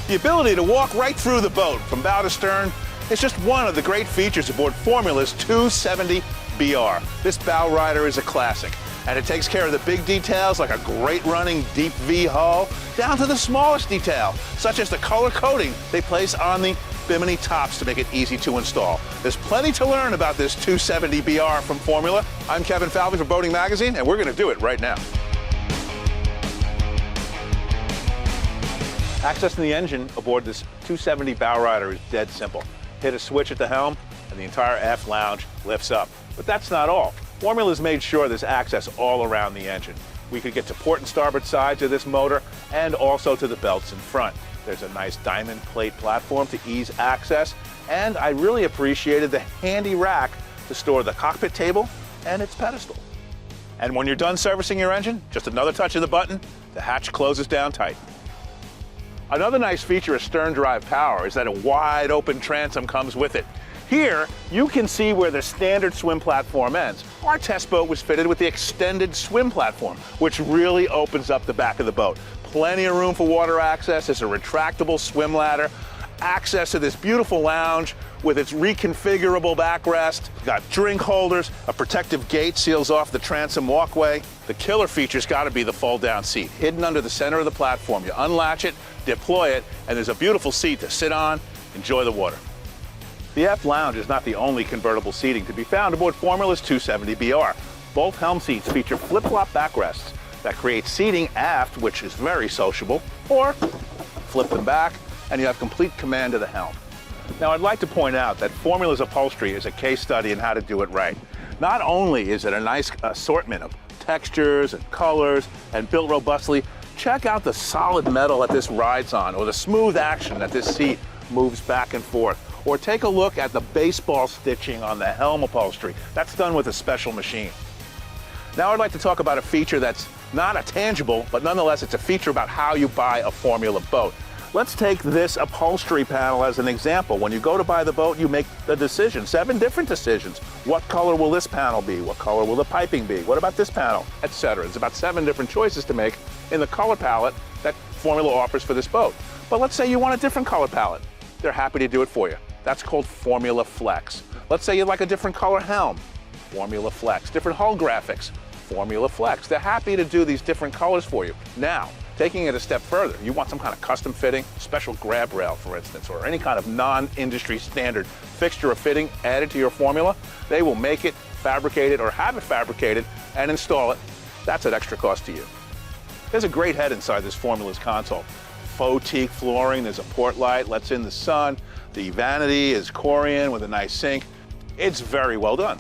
The ability to walk right through the boat from bow to stern is just one of the great features aboard Formula's 270 BR. This Bowrider is a classic, and it takes care of the big details like a great running deep V hull, down to the smallest detail, such as the color coding they place on the Bimini tops to make it easy to install. There's plenty to learn about this 270 BR from Formula. I'm Kevin Falvey for Boating Magazine, and we're going to do it right now. Accessing the engine aboard this 270 Bowrider is dead simple. Hit a switch at the helm, and the entire aft lounge lifts up. But that's not all. Formula's made sure there's access all around the engine. We could get to port and starboard sides of this motor and also to the belts in front. There's a nice diamond plate platform to ease access, and I really appreciated the handy rack to store the cockpit table and its pedestal. And when you're done servicing your engine, just another touch of the button, the hatch closes down tight. Another nice feature of stern drive power is that a wide open transom comes with it. Here, you can see where the standard swim platform ends. Our test boat was fitted with the extended swim platform, which really opens up the back of the boat. Plenty of room for water access. There's a retractable swim ladder, access to this beautiful lounge with its reconfigurable backrest. Got drink holders, a protective gate seals off the transom walkway. The killer feature's got to be the fold-down seat, hidden under the center of the platform. You unlatch it, deploy it, and there's a beautiful seat to sit on, enjoy the water. The aft lounge is not the only convertible seating to be found aboard Formula's 270 BR. Both helm seats feature flip-flop backrests that create seating aft, which is very sociable, or flip them back, and you have complete command of the helm. Now, I'd like to point out that Formula's upholstery is a case study in how to do it right. Not only is it a nice assortment of textures and colors and built robustly, check out the solid metal that this rides on, or the smooth action that this seat moves back and forth. Or take a look at the baseball stitching on the helm upholstery. That's done with a special machine. Now I'd like to talk about a feature that's not a tangible, but nonetheless it's a feature about how you buy a Formula boat. Let's take this upholstery panel as an example. When you go to buy the boat, you make a decision, 7 different decisions. What color will this panel be? What color will the piping be? What about this panel? Etc. There's about 7 different choices to make in the color palette that Formula offers for this boat. But let's say you want a different color palette. They're happy to do it for you. That's called Formula Flex. Let's say you'd like a different color helm. Formula Flex. Different hull graphics. Formula Flex. They're happy to do these different colors for you. Now, taking it a step further, you want some kind of custom fitting, special grab rail, for instance, or any kind of non-industry standard fixture or fitting added to your Formula, they will make it, fabricate it, or have it fabricated and install it. That's at extra cost to you. There's a great head inside this Formula's console. Faux teak flooring, there's a port light, lets in the sun. The vanity is Corian with a nice sink. It's very well done.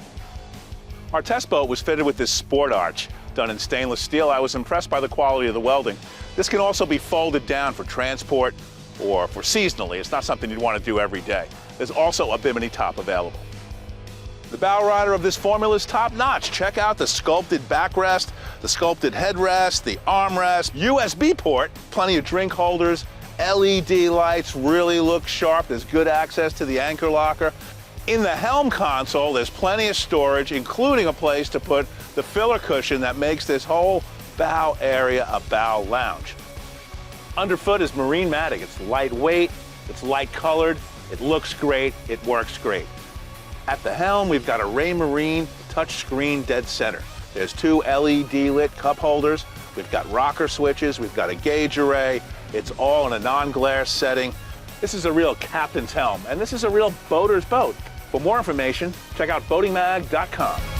Our test boat was fitted with this sport arch, done in stainless steel. I was impressed by the quality of the welding. This can also be folded down for transport or for seasonally. It's not something you'd want to do every day. There's also a Bimini top available. The Bowrider of this Formula is top-notch. Check out the sculpted backrest, the sculpted headrest, the armrest, USB port, plenty of drink holders, LED lights really look sharp. There's good access to the anchor locker. In the helm console, there's plenty of storage, including a place to put the filler cushion that makes this whole bow area a bow lounge. Underfoot is marine matting. It's lightweight, it's light colored, it looks great, it works great. At the helm, we've got a Ray Marine touchscreen dead center. There's 2 LED lit cup holders. We've got rocker switches. We've got a gauge array. It's all in a non-glare setting. This is a real captain's helm, and this is a real boater's boat. For more information, check out boatingmag.com.